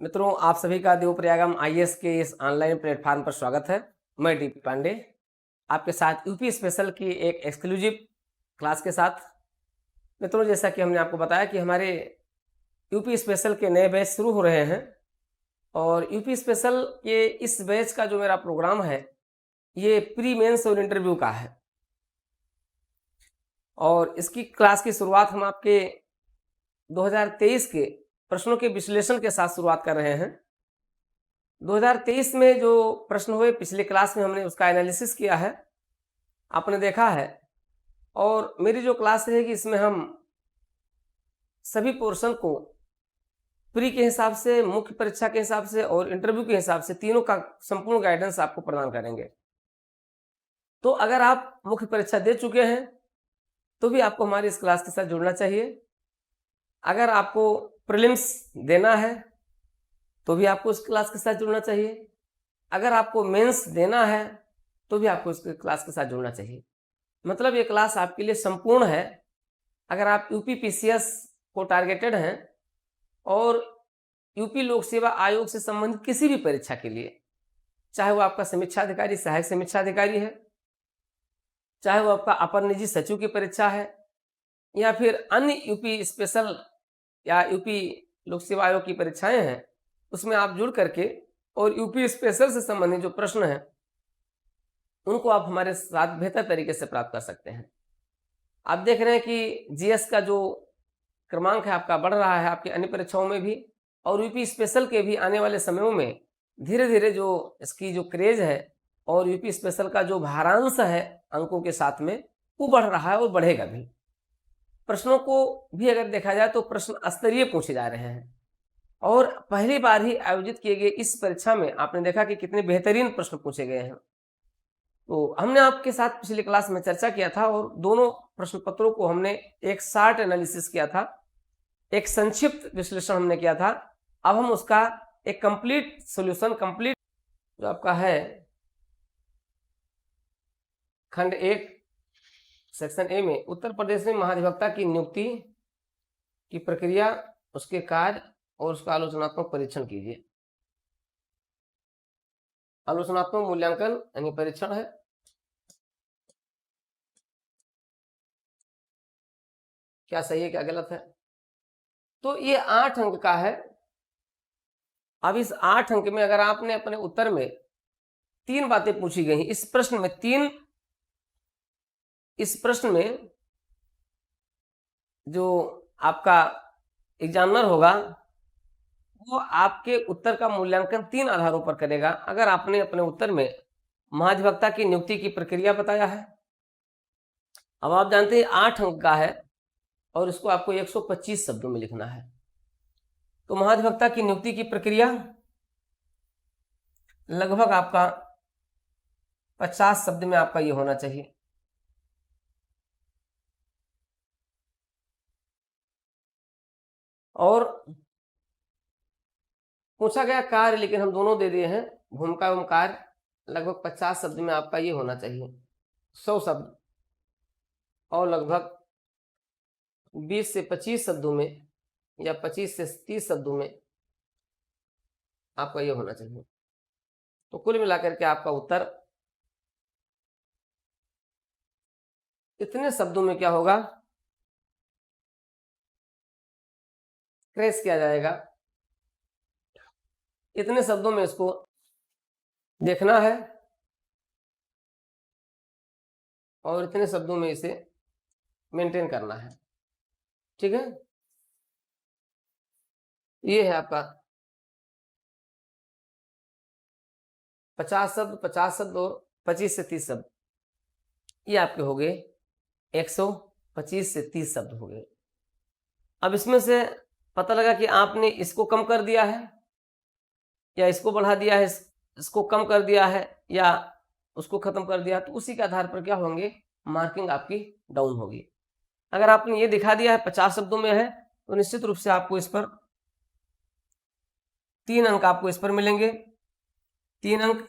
मित्रों, आप सभी का देवप्रयागम आईएएस के इस ऑनलाइन प्लेटफॉर्म पर स्वागत है। मैं डी पांडे आपके साथ यूपी स्पेशल की एक एक्सक्लूसिव क्लास के साथ। मित्रों, जैसा कि हमने आपको बताया कि हमारे यूपी स्पेशल के नए बैच शुरू हो रहे हैं और यूपी स्पेशल के इस बैच का जो मेरा प्रोग्राम है ये प्री मेंस और इंटरव्यू का है और इसकी क्लास की शुरुआत हम आपके 2023 के प्रश्नों के विश्लेषण के साथ शुरुआत कर रहे हैं। 2023 में जो प्रश्न हुए पिछले क्लास में हमने उसका एनालिसिस किया है, आपने देखा है। और मेरी जो क्लास रहेगी इसमें हम सभी पोर्शन को प्री के हिसाब से, मुख्य परीक्षा के हिसाब से और इंटरव्यू के हिसाब से तीनों का संपूर्ण गाइडेंस आपको प्रदान करेंगे। तो अगर आप मुख्य परीक्षा दे चुके हैं तो भी आपको हमारी इस क्लास के साथ जुड़ना चाहिए। अगर आपको प्रीलिम्स देना है तो भी आपको इस क्लास के साथ जुड़ना चाहिए। अगर आपको मेंस देना है तो भी आपको इस क्लास के साथ जुड़ना चाहिए। मतलब ये क्लास आपके लिए संपूर्ण है। अगर आप यूपी पीसीएस को टारगेटेड हैं और यूपी लोक सेवा आयोग से संबंधित किसी भी परीक्षा के लिए, चाहे वो आपका समीक्षा अधिकारी, सहायक समीक्षा अधिकारी है, चाहे वो आपका अपर निजी सचिव की परीक्षा है या फिर अन्य यूपी स्पेशल या यूपी लोक सेवा आयोग की परीक्षाएं हैं, उसमें आप जुड़ करके और यूपी स्पेशल से संबंधित जो प्रश्न हैं उनको आप हमारे साथ बेहतर तरीके से प्राप्त कर सकते हैं। आप देख रहे हैं कि जीएस का जो क्रमांक है आपका बढ़ रहा है आपकी अन्य परीक्षाओं में भी, और यूपी स्पेशल के भी आने वाले समयों में धीरे धीरे जो इसकी जो क्रेज है और यूपी स्पेशल का जो भारांश है अंकों के साथ में वो बढ़ रहा है और बढ़ेगा भी। प्रश्नों को भी अगर देखा जाए तो प्रश्न स्तरीय पूछे जा रहे हैं और पहली बार ही आयोजित किए गए इस परीक्षा में आपने देखा कि कितने बेहतरीन प्रश्न पूछे गए हैं। तो हमने आपके साथ पिछली क्लास में चर्चा किया था और दोनों प्रश्न पत्रों को हमने एक शार्ट एनालिसिस किया था, एक संक्षिप्त विश्लेषण हमने किया था। अब हम उसका एक कंप्लीट सॉल्यूशन, कंप्लीट जो आपका है खंड 1 सेक्शन ए में उत्तर प्रदेश में महाधिवक्ता की नियुक्ति की प्रक्रिया, उसके कार्य और उसका आलोचनात्मक परीक्षण कीजिए। आलोचनात्मक मूल्यांकन यानी परीक्षण है। क्या सही है क्या गलत है। तो ये 8 अंक का है। अब इस 8 अंक में अगर आपने अपने उत्तर में 3 बातें पूछी गई इस प्रश्न में, इस प्रश्न में जो आपका एग्जामिनर होगा वो आपके उत्तर का मूल्यांकन 3 आधारों पर करेगा। अगर आपने अपने उत्तर में महाधिवक्ता की नियुक्ति की प्रक्रिया बताया है, अब आप जानते हैं 8 अंक का है और इसको आपको 125 शब्दों में लिखना है। तो महाधिवक्ता की नियुक्ति की प्रक्रिया लगभग आपका 50 शब्द में आपका ये होना चाहिए। और पूछा गया कार्य, लेकिन हम दोनों दे दिए हैं, भूमिका एवं कार्य, लगभग 50 शब्द में आपका ये होना चाहिए, 100 शब्द। और लगभग 20 से 25 शब्दों में या 25 से 30 शब्दों में आपका ये होना चाहिए। तो कुल मिलाकर के आपका उत्तर इतने शब्दों में क्या होगा, क्रैश किया जाएगा। इतने शब्दों में इसको देखना है और इतने शब्दों में इसे मेंटेन करना है। ठीक है, ये है आपका 50 शब्द, 50 शब्द और 25 से 30 शब्द, ये आपके हो गए 125 से 30 शब्द हो गए। अब इसमें से पता लगा कि आपने इसको कम कर दिया है या इसको बढ़ा दिया है, इसको कम कर दिया है या उसको खत्म कर दिया, तो उसी के आधार पर क्या होंगे, मार्किंग आपकी डाउन होगी। अगर आपने ये दिखा दिया है 50 शब्दों में है तो निश्चित रूप से आपको इस पर 3 अंक आपको इस पर मिलेंगे, 3 अंक,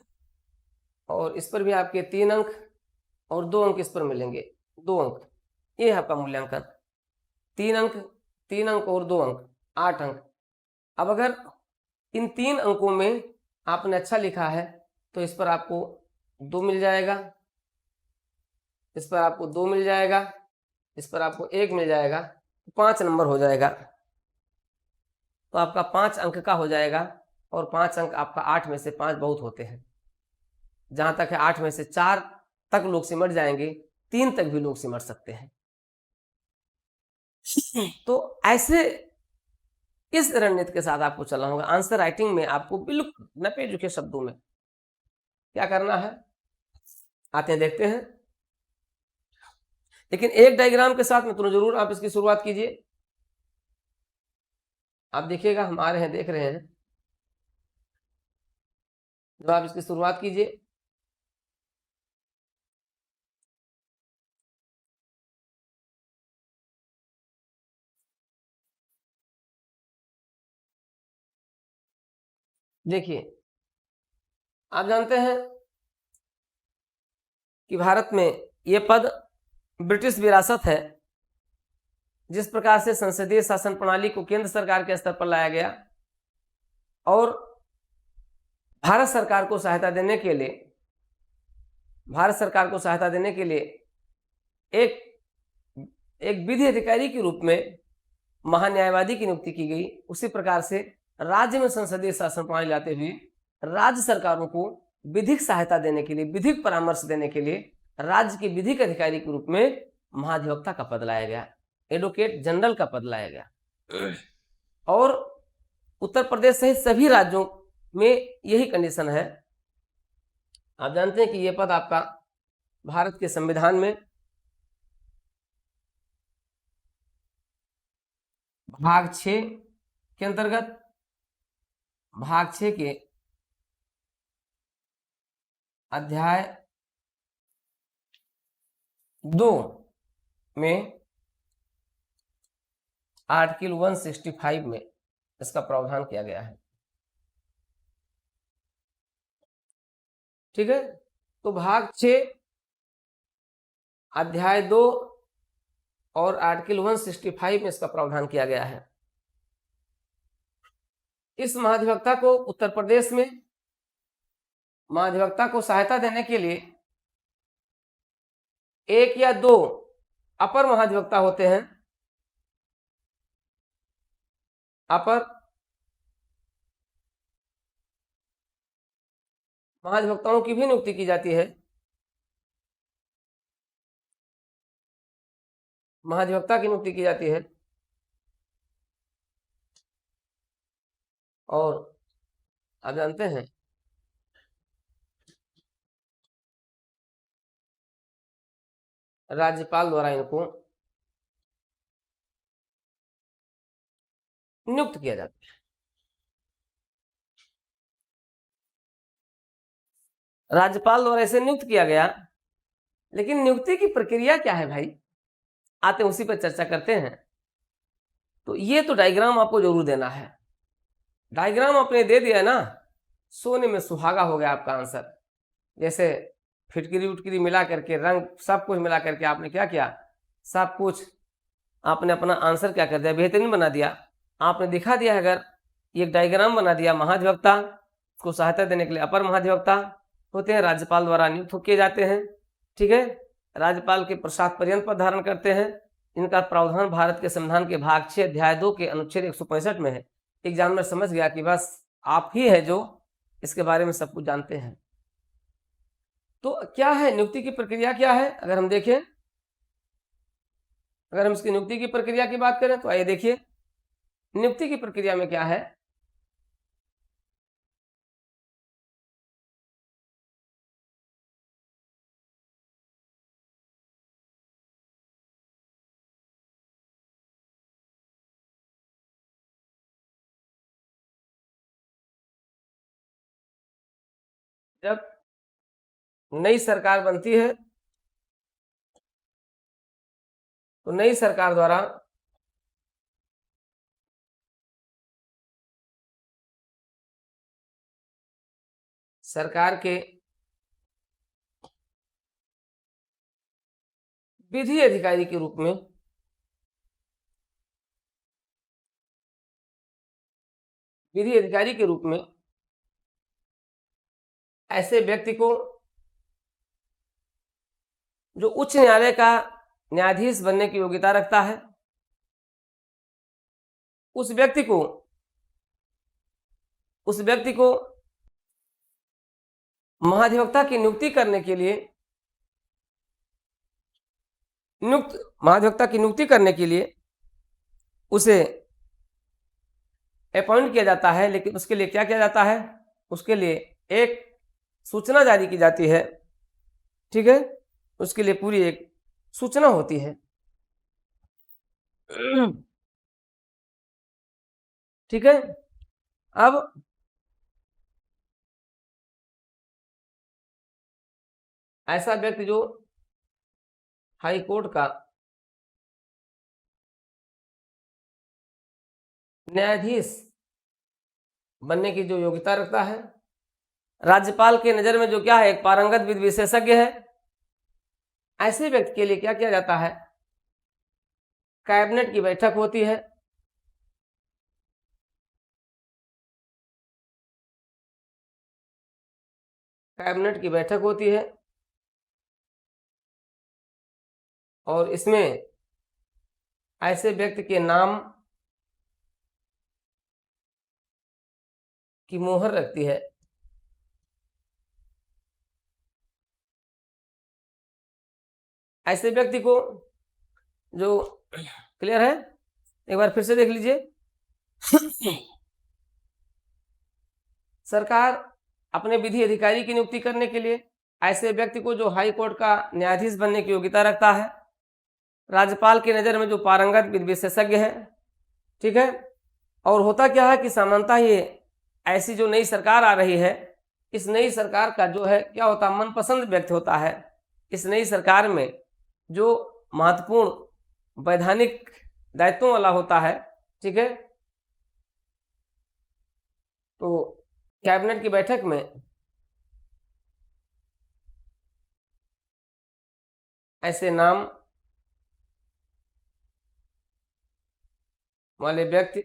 और इस पर भी आपके 3 अंक और 2 अंक इस पर मिलेंगे, 2 अंक। ये है आपका मूल्यांकन, 3 अंक, 3 अंक और 2 अंक 8 अंक। अब अगर इन 3 अंकों में आपने अच्छा लिखा है तो इस पर आपको 2 मिल जाएगा, इस पर आपको 2 मिल जाएगा, इस पर आपको 1 मिल जाएगा, 5 नंबर हो जाएगा। तो आपका 5 अंक का हो जाएगा, और 5 अंक आपका 8 में से 5 बहुत होते हैं। जहां तक है 8 में से 4 तक लोग सिमट जाएंगे, 3 तक भी लोग सिमट सकते हैं। तो ऐसे इस रणनीति के साथ आपको चलना होगा। आंसर राइटिंग में आपको बिल्कुल नपे झुके शब्दों में क्या करना है, आते हैं देखते हैं। लेकिन एक डायग्राम के साथ में तो जरूर आप इसकी शुरुआत कीजिए। आप देखिएगा, हम आ रहे हैं, देख रहे हैं, जब आप इसकी शुरुआत कीजिए। देखिए, आप जानते हैं कि भारत में यह पद ब्रिटिश विरासत है। जिस प्रकार से संसदीय शासन प्रणाली को केंद्र सरकार के स्तर पर लाया गया और भारत सरकार को सहायता देने के लिए एक विधि अधिकारी के रूप में महान्यायवादी की नियुक्ति की गई, उसी प्रकार से राज्य में संसदीय शासन प्रणाली लाते हुए राज्य सरकारों को विधिक सहायता देने के लिए, विधिक परामर्श देने के लिए राज्य के विधिक अधिकारी के रूप में महाधिवक्ता का पद लाया गया, एडवोकेट जनरल का पद लाया गया। और उत्तर प्रदेश सहित सभी राज्यों में यही कंडीशन है। आप जानते हैं कि यह पद आपका भारत के संविधान में भाग 6 के अंतर्गत, भाग 6 के अध्याय 2 में आर्टिकल 165 में इसका प्रावधान किया गया है। ठीक है, तो भाग 6 अध्याय 2 और आर्टिकल 165 में इसका प्रावधान किया गया है। इस महाधिवक्ता को उत्तर प्रदेश में महाधिवक्ता को सहायता देने के लिए 1 या 2 अपर महाधिवक्ता होते हैं। अपर महाधिवक्ताओं की भी नियुक्ति की जाती है। महाधिवक्ता की नियुक्ति की जाती है और आप जानते हैं राज्यपाल द्वारा इनको नियुक्त किया जाता है। राज्यपाल द्वारा इसे नियुक्त किया गया, लेकिन नियुक्ति की प्रक्रिया क्या है भाई, आते उसी पर चर्चा करते हैं। तो ये तो डायग्राम आपको जरूर देना है। डायग्राम आपने दे दिया ना, सोने में सुहागा हो गया आपका आंसर। जैसे फिटकरी उटकरी मिला करके, रंग सब कुछ मिला करके आपने क्या किया, सब कुछ आपने अपना आंसर क्या कर दिया, बेहतरीन बना दिया। आपने दिखा दिया है, अगर एक डायग्राम बना दिया, महाधिवक्ता को सहायता देने के लिए अपर महाधिवक्ता होते हैं, राज्यपाल द्वारा नियुक्त किए जाते हैं। ठीक है, राज्यपाल के प्रसाद पर्यंत पद धारण करते हैं। इनका प्रावधान भारत के संविधान के भाग 6 अध्याय 2 के अनुच्छेद 165 में है। एग्जामिनर समझ गया कि बस आप ही है जो इसके बारे में सब कुछ जानते हैं। तो क्या है नियुक्ति की प्रक्रिया, क्या है अगर हम देखें, अगर हम इसकी नियुक्ति की प्रक्रिया की बात करें तो आइए देखिए नियुक्ति की प्रक्रिया में क्या है। जब नई सरकार बनती है तो नई सरकार द्वारा सरकार के विधि अधिकारी के रूप में विधि अधिकारी के रूप में ऐसे व्यक्ति को जो उच्च न्यायालय का न्यायाधीश बनने की योग्यता रखता है, उस व्यक्ति को महाधिवक्ता की नियुक्ति करने के लिए उसे अपॉइंट किया जाता है। लेकिन उसके लिए क्या किया जाता है? उसके लिए एक सूचना जारी की जाती है, ठीक है, उसके लिए पूरी एक सूचना होती है, ठीक है। अब ऐसा व्यक्ति जो हाई कोर्ट का न्यायाधीश बनने की जो योग्यता रखता है, राज्यपाल के नजर में जो क्या है, एक पारंगत विधि विशेषज्ञ है, ऐसे व्यक्ति के लिए क्या किया जाता है? कैबिनेट की बैठक होती है, कैबिनेट की बैठक होती है और इसमें ऐसे व्यक्ति के नाम की मोहर रखती है। ऐसे व्यक्ति को जो क्लियर है, एक बार फिर से देख लीजिए। सरकार अपने विधि अधिकारी की नियुक्ति करने के लिए ऐसे व्यक्ति को जो हाई कोर्ट का न्यायाधीश बनने की योग्यता रखता है, राज्यपाल की नज़र में जो पारंगत विधि विशेषज्ञ है, ठीक है। और होता क्या है कि सामान्यतः ये ऐसी जो नई सरकार आ रही है, इस नई सरकार का जो है क्या होता है, मनपसंद व्यक्ति होता है। इस नई सरकार में जो महत्वपूर्ण वैधानिक दायित्वों वाला होता है, ठीक है, तो कैबिनेट की बैठक में ऐसे नाम वाले व्यक्ति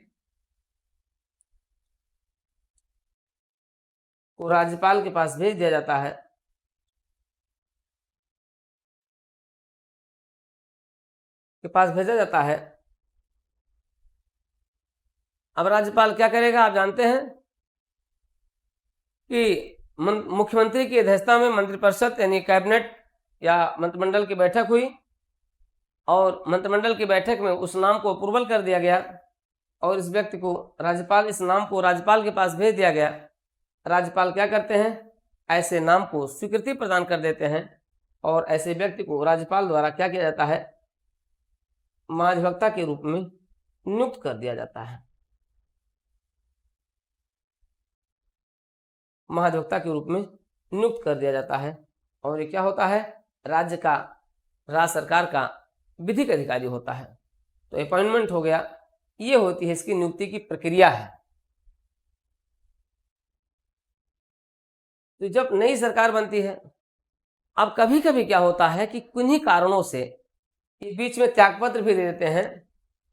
को राज्यपाल के पास भेज दिया जाता है। भेजा जाता है। अब राज्यपाल क्या करेगा, आप जानते हैं कि मुख्यमंत्री की अध्यक्षता में मंत्रिपरिषद यानी कैबिनेट या मंत्रिमंडल की बैठक हुई और मंत्रिमंडल की बैठक में उस नाम को अप्रूवल कर दिया गया और इस व्यक्ति को इस नाम को राज्यपाल के पास भेज दिया गया। राज्यपाल क्या करते हैं, ऐसे नाम को स्वीकृति प्रदान कर देते हैं और ऐसे व्यक्ति को राज्यपाल द्वारा क्या किया जाता है, महाधिवक्ता के रूप में नियुक्त कर दिया जाता है। महाधिवक्ता के रूप में नियुक्त कर दिया जाता है और ये क्या होता है, राज्य सरकार का विधिक अधिकारी होता है। तो अपॉइंटमेंट हो गया, ये होती है इसकी नियुक्ति की प्रक्रिया है। तो जब नई सरकार बनती है, अब कभी कभी क्या होता है कि किन्हीं कारणों से ये बीच में त्यागपत्र भी दे देते हैं,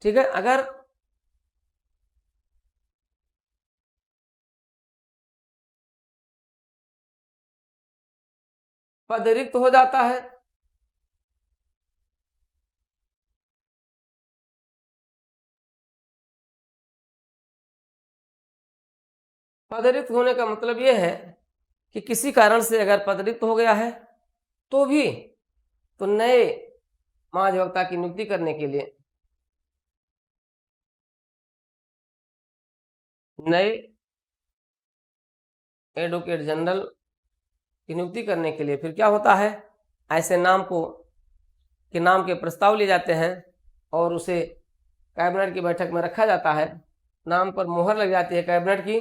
ठीक है। अगर पद रिक्त हो जाता है पद रिक्त होने का मतलब यह है कि किसी कारण से अगर पद रिक्त हो गया है तो भी तो नए महाधिवक्ता की नियुक्ति करने के लिए, नए एडवोकेट जनरल की नियुक्ति करने के लिए फिर क्या होता है, ऐसे नाम के प्रस्ताव लिए जाते हैं और उसे कैबिनेट की बैठक में रखा जाता है। नाम पर मोहर लग जाती है कैबिनेट की,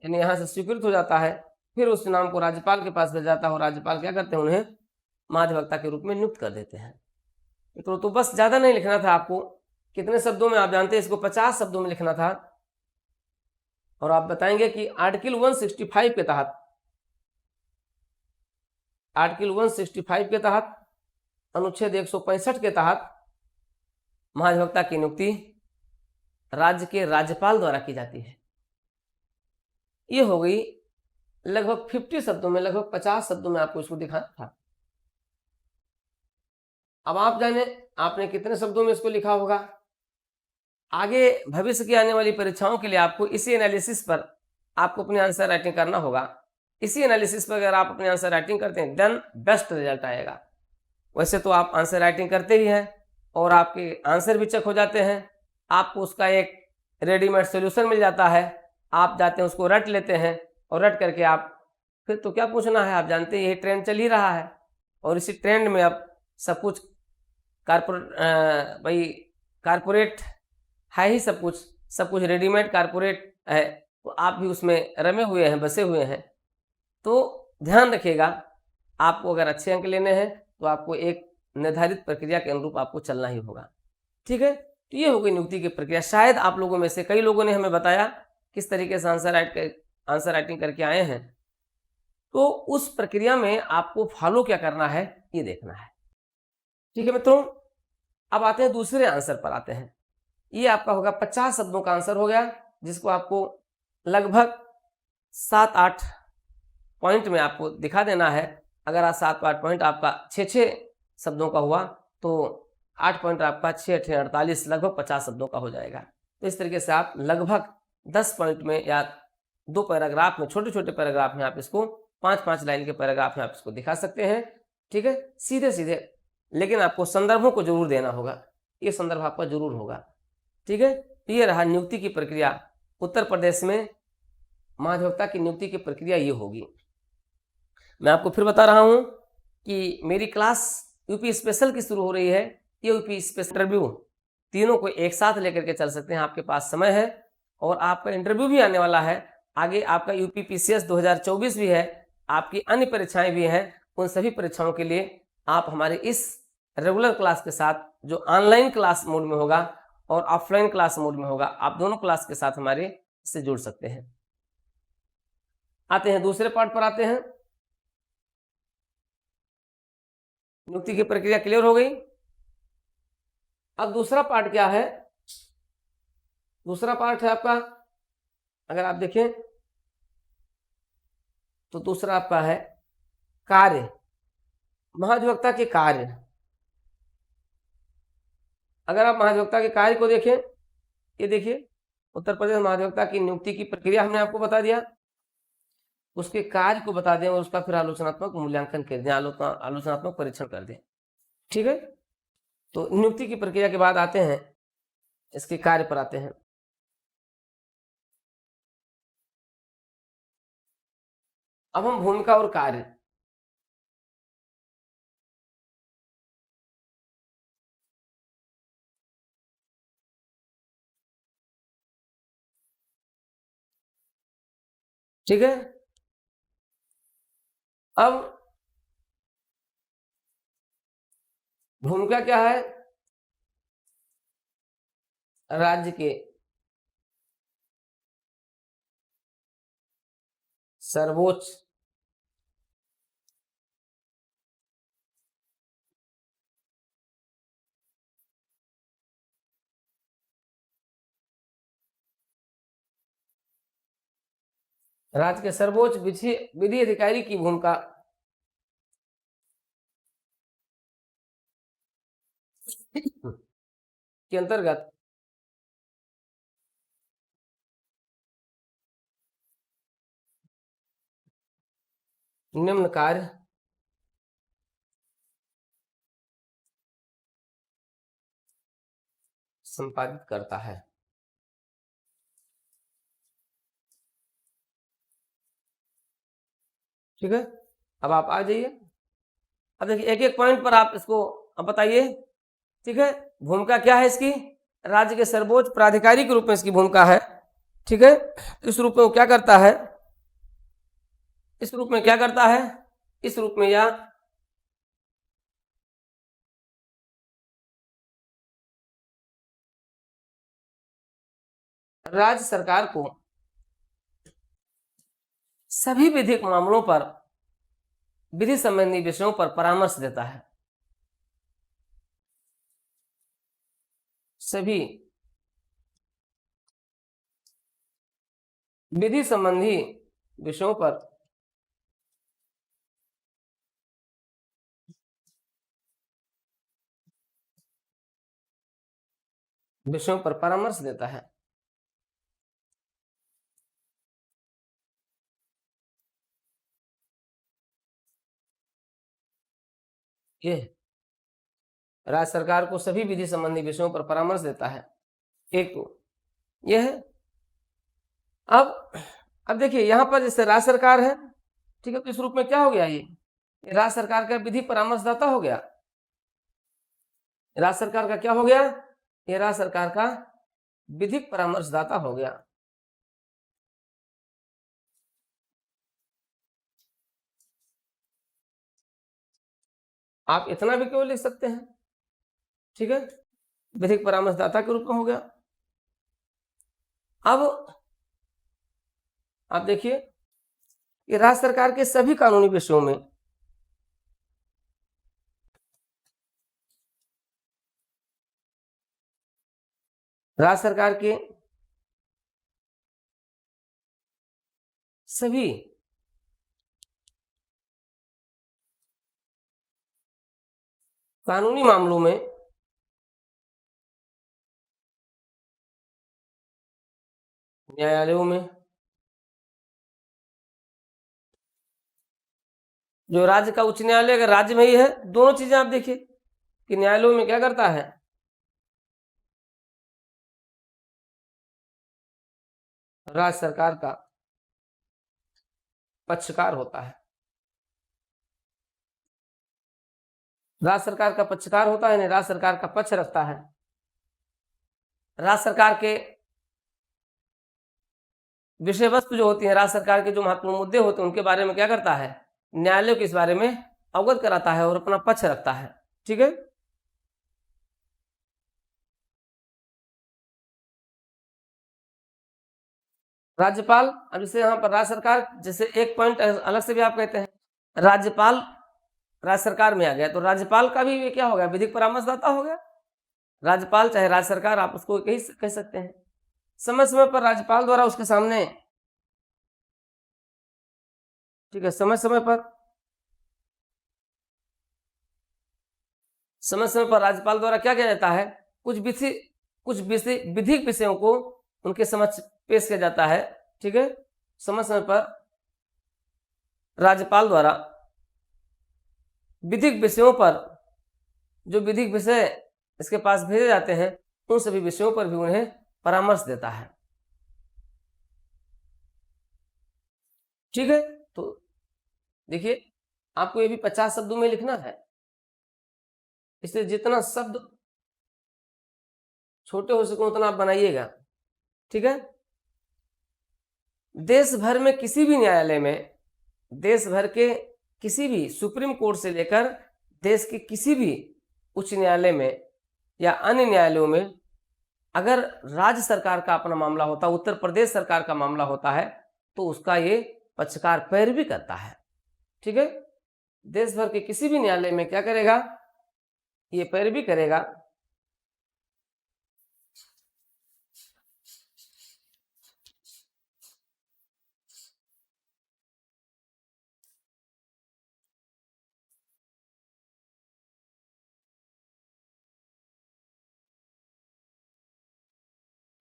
यानी यहाँ से स्वीकृत हो जाता है। फिर उस नाम को राज्यपाल के पास भेजा जाता है और राज्यपाल क्या करते हैं, उन्हें महाधिवक्ता के रूप में नियुक्त कर देते हैं। तो बस ज़्यादा नहीं लिखना था आपको, कितने शब्दों में आप जानते हैं, इसको 50 शब्दों में लिखना था। और आप बताएंगे कि आर्टिकल 165 के तहत, अनुच्छेद 165 के तहत महाधिवक्ता की नियुक्ति राज्य के राज्यपाल द्वारा की जाती है। ये हो गई लगभग 50 शब्दों में, लगभग 50 शब्दों में आपको इसको दिखाना था। अब आप जाने आपने कितने शब्दों में इसको लिखा होगा। आगे भविष्य की आने वाली परीक्षाओं के लिए आपको इसी एनालिसिस पर आपको अपनी आंसर राइटिंग करना होगा। इसी एनालिसिस पर अगर आप अपनी आंसर राइटिंग करते हैं देन बेस्ट रिजल्ट आएगा। वैसे तो आप आंसर राइटिंग करते ही हैं और आपके आंसर भी चेक हो जाते हैं, आपको उसका एक रेडीमेड सोल्यूशन मिल जाता है, आप जाते हैं उसको रट लेते हैं और रट करके आप फिर तो क्या पूछना है, आप जानते हैं यही ट्रेंड चल ही रहा है और इसी ट्रेंड में अब सब कुछ कारपोरेट है ही, सब कुछ रेडीमेड कारपोरेट है, तो आप भी उसमें रमे हुए हैं, बसे हुए हैं। तो ध्यान रखिएगा, आपको अगर अच्छे अंक लेने हैं तो आपको एक निर्धारित प्रक्रिया के अनुरूप आपको चलना ही होगा। ठीक है, तो ये हो गई नियुक्ति की प्रक्रिया। शायद आप लोगों में से कई लोगों ने हमें बताया किस तरीके से आंसर राइटिंग करके आए हैं, तो उस प्रक्रिया में आपको फॉलो क्या करना है ये देखना है। ठीक है मित्रों, अब आते हैं दूसरे आंसर पर आते हैं। ये आपका होगा 50 शब्दों का आंसर हो गया, जिसको आपको लगभग 7-8 पॉइंट में आपको दिखा देना है। अगर आप 7-8 पॉइंट आपका 6-6 शब्दों का हुआ तो 8 पॉइंट आपका 6-8-48 लगभग 50 शब्दों का हो जाएगा। तो इस तरीके से आप लगभग 10 पॉइंट में या 2 पैराग्राफ में, छोटे छोटे पैराग्राफ में आप इसको 5-5 लाइन के पैराग्राफ में आप इसको दिखा सकते हैं। ठीक है, सीधे सीधे, लेकिन आपको संदर्भों को जरूर देना होगा, ये संदर्भ आपका जरूर होगा। ठीक है, तो ये रहा नियुक्ति की प्रक्रिया। उत्तर प्रदेश में महाधिवक्ता की नियुक्ति की प्रक्रिया ये होगी। मैं आपको फिर बता रहा हूं कि मेरी क्लास यूपी स्पेशल की शुरू हो रही है। ये यूपी स्पेशल इंटरव्यू तीनों को एक साथ लेकर के चल सकते हैं, आपके पास समय है और आपका इंटरव्यू भी आने वाला है। आगे आपका यूपी पीसीएस 2024 भी है, आपकी अन्य परीक्षाएं भी हैं। उन सभी परीक्षाओं के लिए आप हमारे इस रेगुलर क्लास के साथ, जो ऑनलाइन क्लास मोड में होगा और ऑफलाइन क्लास मोड में होगा, आप दोनों क्लास के साथ हमारे से जुड़ सकते हैं। आते हैं दूसरे पार्ट पर आते हैं। नियुक्ति की प्रक्रिया क्लियर हो गई। अब दूसरा पार्ट क्या है? दूसरा पार्ट है आपका, अगर आप देखें तो दूसरा आपका है कार्य, महाधिवक्ता के कार्य। अगर आप महाधिवक्ता के कार्य को देखें, ये देखिए, उत्तर प्रदेश महाधिवक्ता की नियुक्ति की प्रक्रिया हमने आपको बता दिया, उसके कार्य को बता दें और उसका फिर आलोचनात्मक मूल्यांकन कर दें, आलोचनात्मक परीक्षण कर दें। ठीक है, तो नियुक्ति की प्रक्रिया के बाद आते हैं इसके कार्य पर आते हैं। अब हम भूमिका और कार्य, ठीक है। अब भूमिका क्या है? राज्य के सर्वोच्च विधि अधिकारी की भूमिका के अंतर्गत निम्न कार्य संपादित करता है। ठीक है, अब आप आ जाइए। अब देखिए एक एक पॉइंट पर आप इसको अब बताइए। ठीक है, भूमिका क्या है इसकी? राज्य के सर्वोच्च प्राधिकारी के रूप में इसकी भूमिका है। ठीक है, इस रूप में वो क्या करता है? इस रूप में क्या करता है? इस रूप में या राज्य सरकार को सभी विधिक मामलों पर, विधि संबंधी विषयों पर परामर्श देता है। सभी विधि संबंधी विषयों पर परामर्श देता है। ये राज्य सरकार को सभी विधि संबंधी विषयों पर परामर्श देता है। एक तो यह है। अब देखिए यहाँ पर जैसे राज्य सरकार है, ठीक है, तो इस रूप में क्या हो गया, ये राज्य सरकार का विधि परामर्शदाता हो गया। राज्य सरकार का क्या हो गया, ये राज्य सरकार का विधिक परामर्शदाता हो गया। आप इतना भी क्यों लिख सकते हैं, ठीक है, विधिक परामर्शदाता के रूप में हो गया। अब आप देखिए कि राज्य सरकार के सभी कानूनी विषयों में राज्य सरकार के सभी कानूनी मामलों में न्यायालयों में जो राज्य का उच्च न्यायालय अगर राज्य में ही है, दोनों चीजें आप देखिए कि न्यायालयों में क्या करता है, राज्य सरकार का पक्षकार होता है। राज्य सरकार का पक्षकार होता है, राज्य सरकार का पक्ष रखता है। राज्य सरकार के विषय वस्तु जो होती है, राज्य सरकार के जो महत्वपूर्ण मुद्दे होते हैं, उनके बारे में क्या करता है, न्यायालय को इस बारे में अवगत कराता है और अपना पक्ष रखता है। ठीक है, राज्यपाल, अब जैसे यहाँ पर राज्य सरकार, जैसे एक पॉइंट अलग से भी आप कहते हैं, राज्यपाल राज्य सरकार में आ गया तो राज्यपाल का भी ये क्या हो गया, विधिक परामर्शदाता हो गया। राज्यपाल चाहे राज्य सरकार, आप उसको कह सकते हैं। समय समय पर राज्यपाल द्वारा उसके सामने, ठीक है, समय समय पर राज्यपाल द्वारा क्या किया जाता है, कुछ विधिक विषयों को उनके समक्ष पेश किया जाता है। ठीक है, समय समय पर राज्यपाल द्वारा विधिक विषयों पर जो विधिक विषय इसके पास भेजे जाते हैं, उन सभी विषयों पर भी उन्हें परामर्श देता है। ठीक है, तो देखिए आपको ये भी 50 शब्दों में लिखना है, इसलिए जितना शब्द छोटे हो सके उतना आप बनाइएगा। ठीक है, देश भर में किसी भी न्यायालय में, देश भर के किसी भी सुप्रीम कोर्ट से लेकर देश के किसी भी उच्च न्यायालय में या अन्य न्यायालयों में अगर राज्य सरकार का अपना मामला होता है, उत्तर प्रदेश सरकार का मामला होता है, तो उसका ये पक्षकार पैरवी करता है। ठीक है, देश भर के किसी भी न्यायालय में क्या करेगा, ये पैरवी करेगा।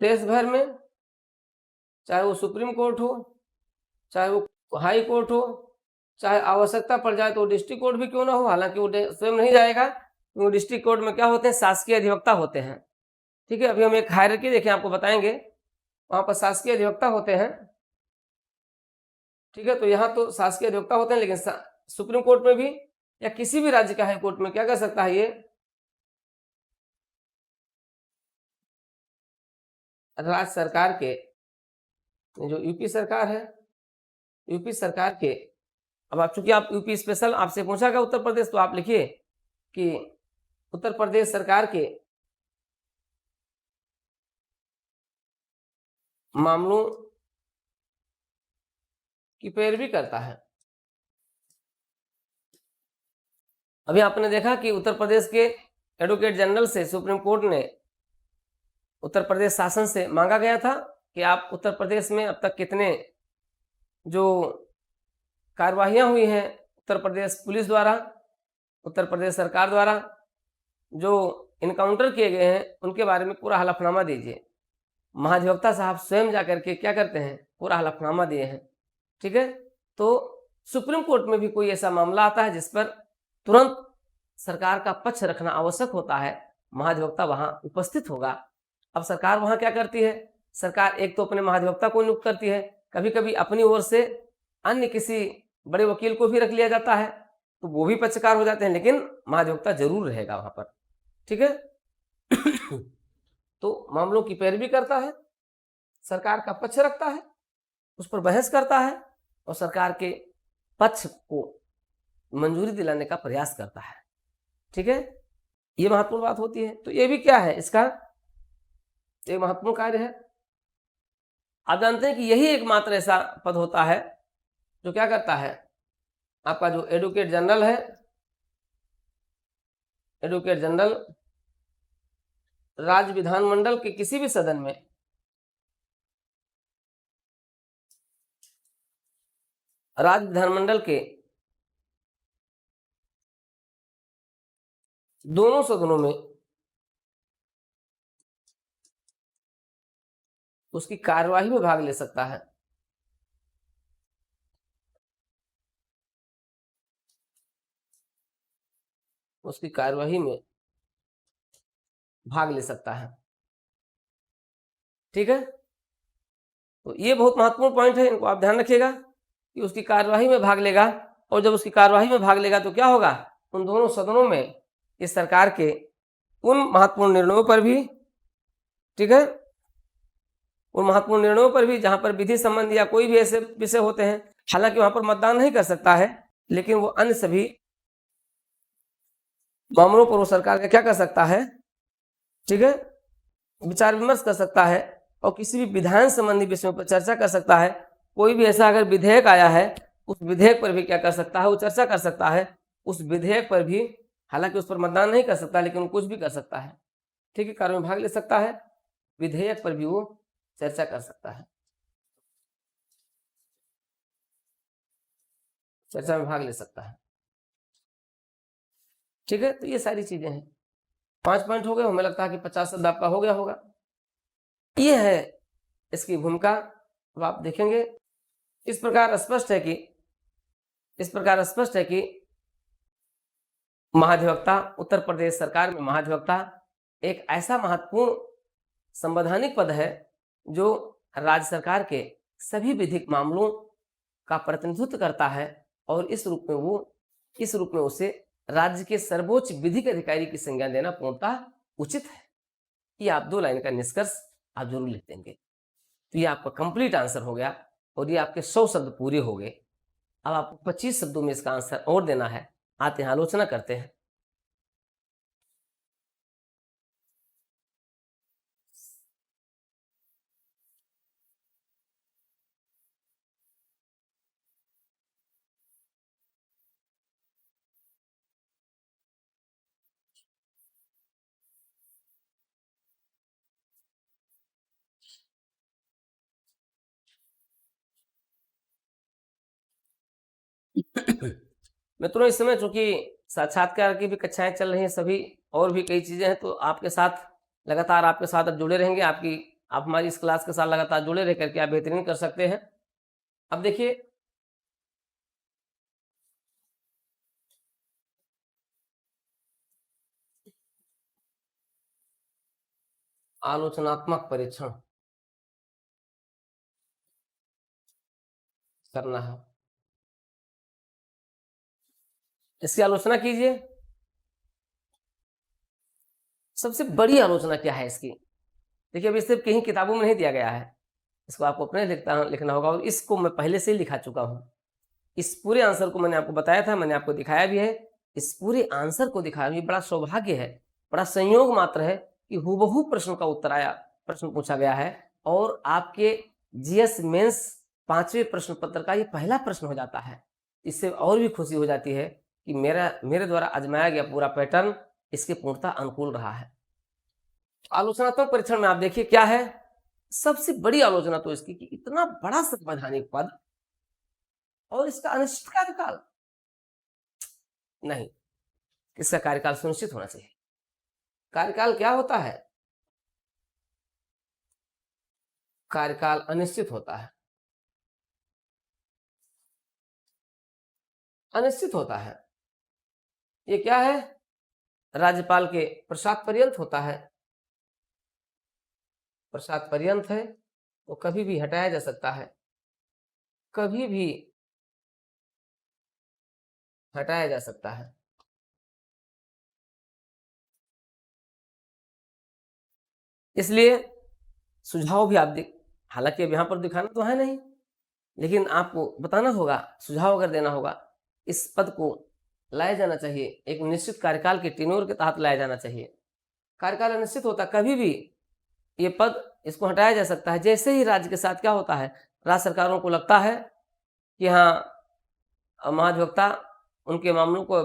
देश भर में चाहे वो सुप्रीम कोर्ट हो, चाहे वो हाई कोर्ट हो, चाहे आवश्यकता पड़ जाए तो डिस्ट्रिक्ट कोर्ट भी क्यों ना हो, हालांकि वो स्वयं नहीं जाएगा, वो डिस्ट्रिक्ट कोर्ट में क्या होते हैं, शासकीय अधिवक्ता होते हैं। ठीक है, अभी हम एक हायरार्की देखें, आपको बताएंगे, वहां पर शासकीय अधिवक्ता होते हैं। ठीक है, तो यहाँ तो शासकीय अधिवक्ता होते हैं, लेकिन सुप्रीम कोर्ट में भी या किसी भी राज्य के हाई कोर्ट में क्या कर सकता है, ये राज्य सरकार के, जो यूपी सरकार है, यूपी सरकार के, अब आप चूंकि आप यूपी स्पेशल आपसे पूछा गया उत्तर प्रदेश, तो आप लिखिए कि उत्तर प्रदेश सरकार के मामलों की पैरवी करता है। अभी आपने देखा कि उत्तर प्रदेश के एडवोकेट जनरल से सुप्रीम कोर्ट ने उत्तर प्रदेश शासन से मांगा गया था कि आप उत्तर प्रदेश में अब तक कितने जो कार्यवाहियां हुई हैं उत्तर प्रदेश पुलिस द्वारा, उत्तर प्रदेश सरकार द्वारा जो इनकाउंटर किए गए हैं उनके बारे में पूरा हलफनामा दीजिए। महाधिवक्ता साहब स्वयं जाकर के क्या करते हैं, पूरा हलफनामा दिए हैं। ठीक है, तो सुप्रीम कोर्ट में भी कोई ऐसा मामला आता है जिस पर तुरंत सरकार का पक्ष रखना आवश्यक होता है, महाधिवक्ता वहां उपस्थित होगा। अब सरकार वहां क्या करती है, सरकार एक तो अपने महाधिवक्ता को नियुक्त करती है, कभी कभी अपनी ओर से अन्य किसी बड़े वकील को भी रख लिया जाता है, तो वो भी पक्षकार हो जाते हैं, लेकिन महाधिवक्ता जरूर रहेगा वहां पर। ठीक है तो मामलों की पैरवी करता है, सरकार का पक्ष रखता है, उस पर बहस करता है और सरकार के पक्ष को मंजूरी दिलाने का प्रयास करता है। ठीक है, ये महत्वपूर्ण बात होती है। तो ये भी क्या है, इसका एक महत्वपूर्ण कार्य है। आप जानते हैं कि यही एकमात्र ऐसा पद होता है जो क्या करता है, आपका जो एडवोकेट जनरल है, एडवोकेट जनरल राज्य विधानमंडल के किसी भी सदन में राज्य विधानमंडल के दोनों सदनों में उसकी कार्यवाही में भाग ले सकता है। उसकी कार्यवाही में भाग ले सकता है। ठीक है, तो ये बहुत महत्वपूर्ण पॉइंट है, इनको आप ध्यान रखिएगा कि उसकी कार्यवाही में भाग लेगा। और जब उसकी कार्यवाही में भाग लेगा तो क्या होगा, उन दोनों सदनों में इस सरकार के उन महत्वपूर्ण निर्णयों पर भी, ठीक है, उन महत्वपूर्ण निर्णयों पर भी जहां पर विधि संबंधी या कोई भी ऐसे विषय होते हैं, हालांकि वहां पर मतदान नहीं कर सकता है, लेकिन वो अन्य सभी मामलों पर वो सरकार का क्या कर सकता है, ठीक है, विचार विमर्श कर सकता है और किसी भी विधान संबंधी विषयों पर चर्चा कर सकता है। कोई भी ऐसा अगर विधेयक आया है, उस विधेयक पर भी क्या कर सकता है, वो चर्चा कर सकता है। उस विधेयक पर भी, हालांकि उस पर मतदान नहीं कर सकता, लेकिन कुछ भी कर सकता है। ठीक है, कार्य में भाग ले सकता है, विधेयक पर भी वो चर्चा कर सकता है, चर्चा में भाग ले सकता है। ठीक है, तो ये सारी चीजें हैं। 5 पॉइंट हो गए, हमें लगता है कि 50 शब्द आपका हो गया होगा। ये है इसकी भूमिका। अब आप देखेंगे इस प्रकार स्पष्ट है कि महाधिवक्ता, उत्तर प्रदेश सरकार में महाधिवक्ता एक ऐसा महत्वपूर्ण संवैधानिक पद है जो राज्य सरकार के सभी विधिक मामलों का प्रतिनिधित्व करता है और इस रूप में उसे राज्य के सर्वोच्च विधिक अधिकारी की संज्ञा देना पूर्णतः उचित है। ये आप 2 लाइन का निष्कर्ष आप जरूर लिख देंगे। तो ये आपका कंप्लीट आंसर हो गया और ये आपके 100 शब्द पूरे हो गए। अब आपको 25 शब्दों में इसका आंसर और देना है। आते हैं, आलोचना करते हैं। मित्रों, इस समय चूंकि साक्षात्कार की भी कक्षाएं चल रही हैं, सभी और भी कई चीजें हैं, तो आपके साथ लगातार आपके साथ अब जुड़े रहेंगे। आप हमारी इस क्लास के साथ लगातार जुड़े रह करके आप बेहतरीन कर सकते हैं। अब देखिए, आलोचनात्मक परीक्षण करना है, इसकी आलोचना कीजिए। सबसे बड़ी आलोचना क्या है इसकी? देखिए, अभी सिर्फ कहीं किताबों में नहीं दिया गया है, इसको आपको अपने लिखना होगा और इसको मैं पहले से ही लिखा चुका हूं। इस पूरे आंसर को मैंने आपको बताया था, मैंने आपको दिखाया भी है। इस पूरे आंसर को दिखाया, बड़ा सौभाग्य है, बड़ा संयोग मात्र है कि हूबहू प्रश्न का उत्तर आया, प्रश्न पूछा गया है और आपके जीएस मेंस 5वें प्रश्न पत्र का ये पहला प्रश्न हो जाता है। इससे और भी खुशी हो जाती है कि मेरे द्वारा आजमाया गया पूरा पैटर्न इसके पूर्णतः अनुकूल रहा है। आलोचनात्मक परीक्षण में आप देखिए क्या है। सबसे बड़ी आलोचना तो इसकी कि इतना बड़ा संवैधानिक पद और इसका अनिश्चित कार्यकाल। नहीं, इसका कार्यकाल सुनिश्चित होना चाहिए। कार्यकाल क्या होता है? कार्यकाल अनिश्चित होता है, अनिश्चित होता है। ये क्या है? राज्यपाल के प्रसाद पर्यंत होता है। प्रसाद पर्यंत है तो कभी भी हटाया जा सकता है, कभी भी हटाया जा सकता है। इसलिए सुझाव भी आप हालांकि अब यहाँ पर दिखाना तो है नहीं, लेकिन आपको बताना होगा, सुझाव अगर देना होगा, इस पद को लाया जाना चाहिए, एक निश्चित कार्यकाल के टेन्योर के तहत लाया जाना चाहिए। कार्यकाल अनिश्चित होता, कभी भी ये पद इसको हटाया जा सकता है। जैसे ही राज्य के साथ क्या होता है, राज्य सरकारों को लगता है कि हाँ महाधिवक्ता उनके मामलों को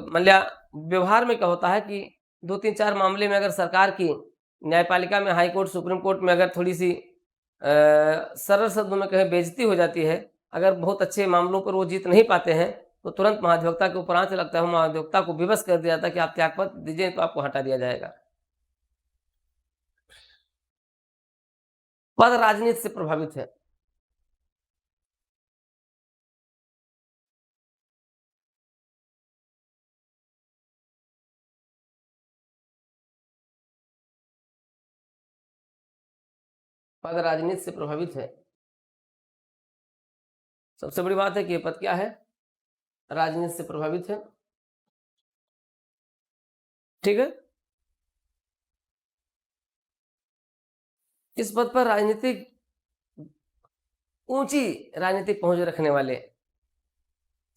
व्यवहार में क्या होता है कि 2-3-4 मामले में अगर सरकार की न्यायपालिका में, हाई कोर्ट, सुप्रीम कोर्ट में अगर थोड़ी सी सरल शब्दों में कहें बेइज्जती हो जाती है, अगर बहुत अच्छे मामलों पर वो जीत नहीं पाते हैं, तो तुरंत महाधिवक्ता के ऊपर आंच लगता है, महाधिवक्ता को विवश कर दिया जाता है कि आप त्यागपत्र दीजिए तो आपको हटा दिया जाएगा। पद राजनीति से प्रभावित है। पद राजनीति से प्रभावित है। सबसे बड़ी बात है कि ये पद क्या है? राजनीति से प्रभावित है। ठीक है, इस पद पर राजनीतिक ऊंची राजनीतिक पहुंच रखने वाले,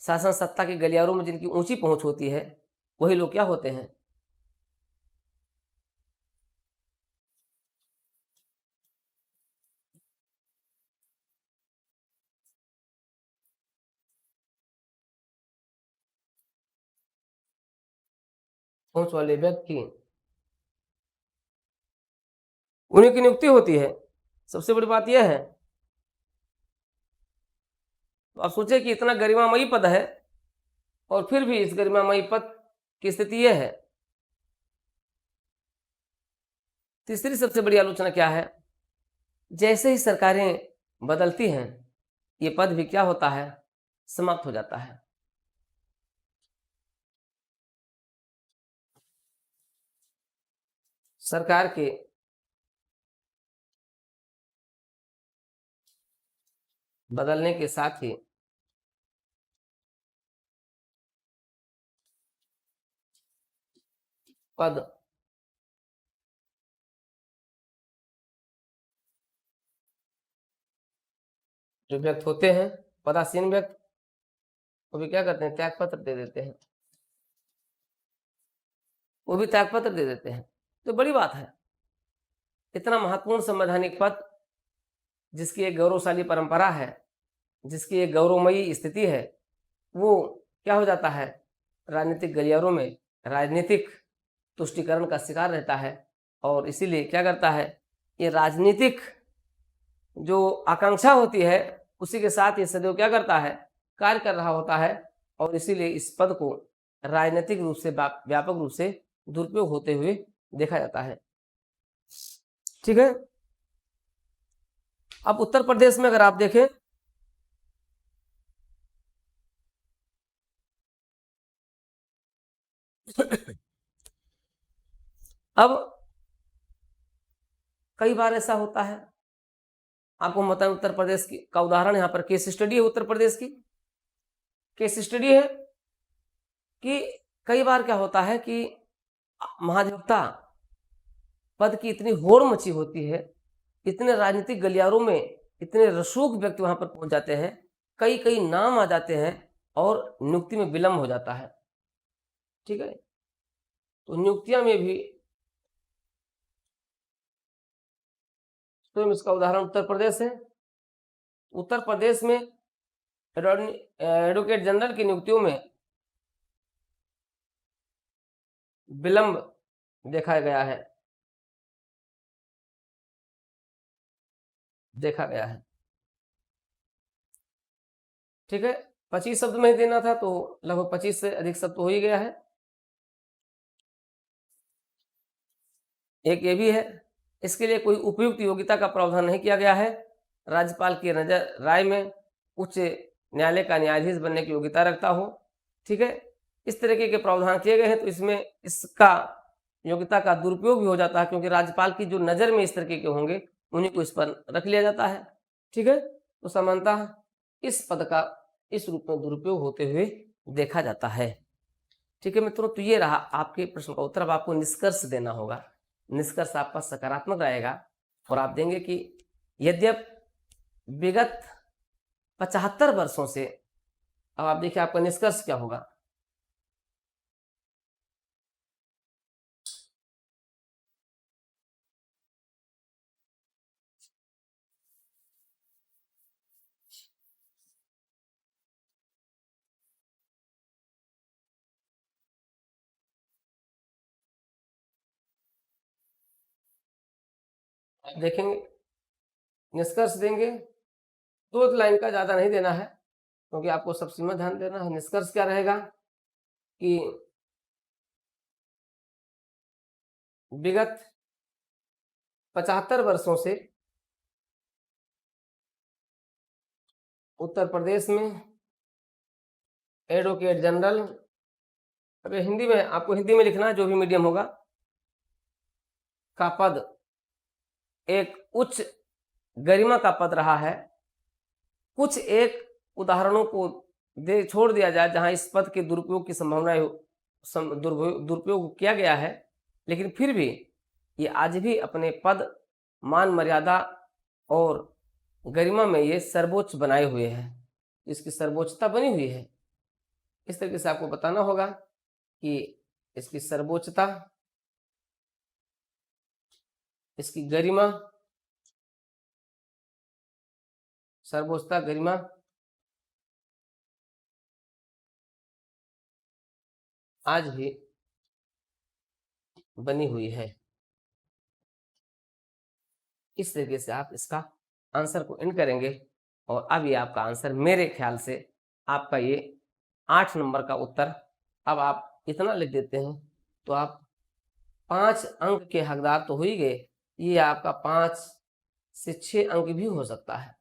शासन सत्ता के गलियारों में जिनकी ऊंची पहुंच होती है, वही लोग क्या होते हैं? पहुंच वाले व्यक्ति, उन्हीं की नियुक्ति होती है। सबसे बड़ी बात यह है, तो आप सोचे कि इतना गरिमामयी पद है और फिर भी इस गरिमामयी पद की स्थिति यह है। तीसरी सबसे बड़ी आलोचना क्या है? जैसे ही सरकारें बदलती हैं, ये पद भी क्या होता है? समाप्त हो जाता है। सरकार के बदलने के साथ ही पद जो व्यक्त होते हैं, पदासीन व्यक्ति, वो भी क्या करते हैं? त्यागपत्र दे देते हैं। वो भी त्यागपत्र दे देते हैं। तो बड़ी बात है, इतना महत्वपूर्ण संवैधानिक पद, जिसकी एक गौरवशाली परंपरा है, जिसकी एक गौरवमयी स्थिति है, वो क्या हो जाता है? राजनीतिक गलियारों में राजनीतिक तुष्टिकरण का शिकार रहता है। और इसीलिए क्या करता है, ये राजनीतिक जो आकांक्षा होती है, उसी के साथ ये सदैव क्या करता है? कार्य कर रहा होता है। और इसीलिए इस पद को राजनीतिक रूप से व्यापक रूप से दुरुपयोग होते हुए देखा जाता है। ठीक है, अब उत्तर प्रदेश में अगर आप देखें, अब कई बार ऐसा होता है, आपको बताएं, उत्तर प्रदेश की का उदाहरण यहाँ पर केस स्टडी है। उत्तर प्रदेश की केस स्टडी है कि कई बार क्या होता है कि महाधिवक्ता पद की इतनी होड़ मची होती है, इतने राजनीतिक गलियारों में इतने रसूख व्यक्ति वहां पर पहुंच जाते हैं, कई कई नाम आ जाते हैं और नियुक्ति में विलंब हो जाता है। ठीक है, तो नियुक्तियां में भी तो इसका उदाहरण उत्तर प्रदेश है। उत्तर प्रदेश में एडवोकेट जनरल की नियुक्तियों में विलंब देखा गया है। देखा गया है। ठीक है, 25 शब्द में ही देना था तो लगभग 25 से अधिक शब्द हो ही गया है। एक ये भी है, इसके लिए कोई उपयुक्त योग्यता का प्रावधान नहीं किया गया है। राज्यपाल की नजर राय में उच्च न्यायालय का न्यायाधीश बनने की योग्यता रखता हो। ठीक है, इस तरीके के प्रावधान किए गए हैं, तो इसमें इसका योग्यता का दुरुपयोग भी हो जाता है, क्योंकि राज्यपाल की जो नज़र में इस तरीके के होंगे उन्हीं को इस पर रख लिया जाता है। ठीक है, तो सामान्यतः इस पद का इस रूप में दुरुपयोग होते हुए देखा जाता है। ठीक है मित्रों, तो ये रहा आपके प्रश्न का उत्तर। अब आपको निष्कर्ष देना होगा। निष्कर्ष आपका सकारात्मक रहेगा और आप देंगे कि यद्यप विगत 75 वर्षों से, अब आप देखिए आपका निष्कर्ष क्या होगा। आप देखेंगे, निष्कर्ष देंगे, 2 लाइन का ज़्यादा नहीं देना है, क्योंकि आपको सब सीमा ध्यान देना है। निष्कर्ष क्या रहेगा कि विगत 75 वर्षों से उत्तर प्रदेश में एडवोकेट जनरल, अब हिंदी में आपको हिंदी में लिखना है, जो भी मीडियम होगा, का पद एक उच्च गरिमा का पद रहा है। कुछ एक उदाहरणों को छोड़ दिया जाए जहां इस पद के दुरुपयोग की संभावना दुरुपयोग किया गया है, लेकिन फिर भी ये आज भी अपने पद, मान मर्यादा और गरिमा में ये सर्वोच्च बनाए हुए हैं। इसकी सर्वोच्चता बनी हुई है। इस तरीके से आपको बताना होगा कि इसकी सर्वोच्चता, इसकी गरिमा, सर्वोच्चता, गरिमा आज भी बनी हुई है। इस तरीके से आप इसका आंसर को इन करेंगे और अब ये आपका आंसर, मेरे ख्याल से आपका ये 8 नंबर का उत्तर। अब आप इतना लिख देते हैं तो आप 5 अंक के हकदार तो हो ही गए, ये आपका 5 से 6 अंक भी हो सकता है।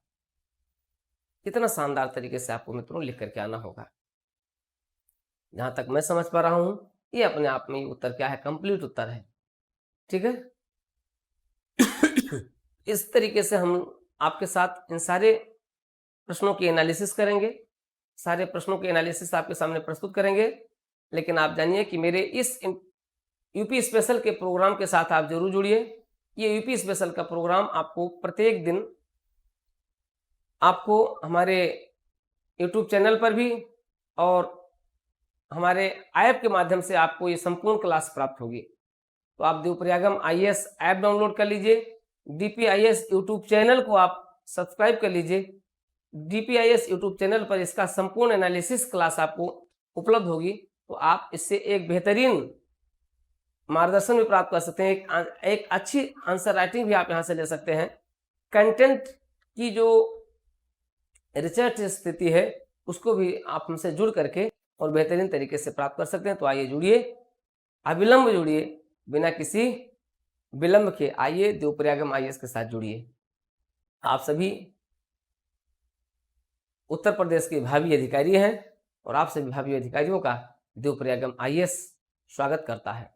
कितना शानदार तरीके से आपको मित्रों लिख करके आना होगा। जहां तक मैं समझ पा रहा हूं, ये अपने आप में ये उत्तर क्या है, कंप्लीट उत्तर है। ठीक है, इस तरीके से हम आपके साथ इन सारे प्रश्नों की एनालिसिस करेंगे, सारे प्रश्नों की एनालिसिस आपके सामने प्रस्तुत करेंगे। लेकिन आप जानिए कि मेरे इस यूपी स्पेशल के प्रोग्राम के साथ आप जरूर जुड़िए। ये यूपी स्पेशल का प्रोग्राम आपको प्रत्येक दिन आपको हमारे यूट्यूब चैनल पर भी और हमारे ऐप के माध्यम से आपको ये संपूर्ण क्लास प्राप्त होगी। तो आप देवप्रयागम IAS ऐप डाउनलोड कर लीजिए, DPIS यूट्यूब चैनल को आप सब्सक्राइब कर लीजिए। DPIS यूट्यूब चैनल पर इसका संपूर्ण एनालिसिस क्लास आपको उपलब्ध होगी, तो आप इससे एक बेहतरीन मार्गदर्शन भी प्राप्त कर सकते हैं। एक अच्छी आंसर राइटिंग भी आप यहाँ से ले सकते हैं। कंटेंट की जो रिसर्च स्थिति है उसको भी आप हमसे जुड़ करके और बेहतरीन तरीके से प्राप्त कर सकते हैं। तो आइए जुड़िए, अविलंब जुड़िए, बिना किसी विलंब के आइए देवप्रयागम IAS के साथ जुड़िए। आप सभी उत्तर प्रदेश के भावी अधिकारी हैं और आप सभी भावी अधिकारियों का देवप्रयागम IAS स्वागत करता है।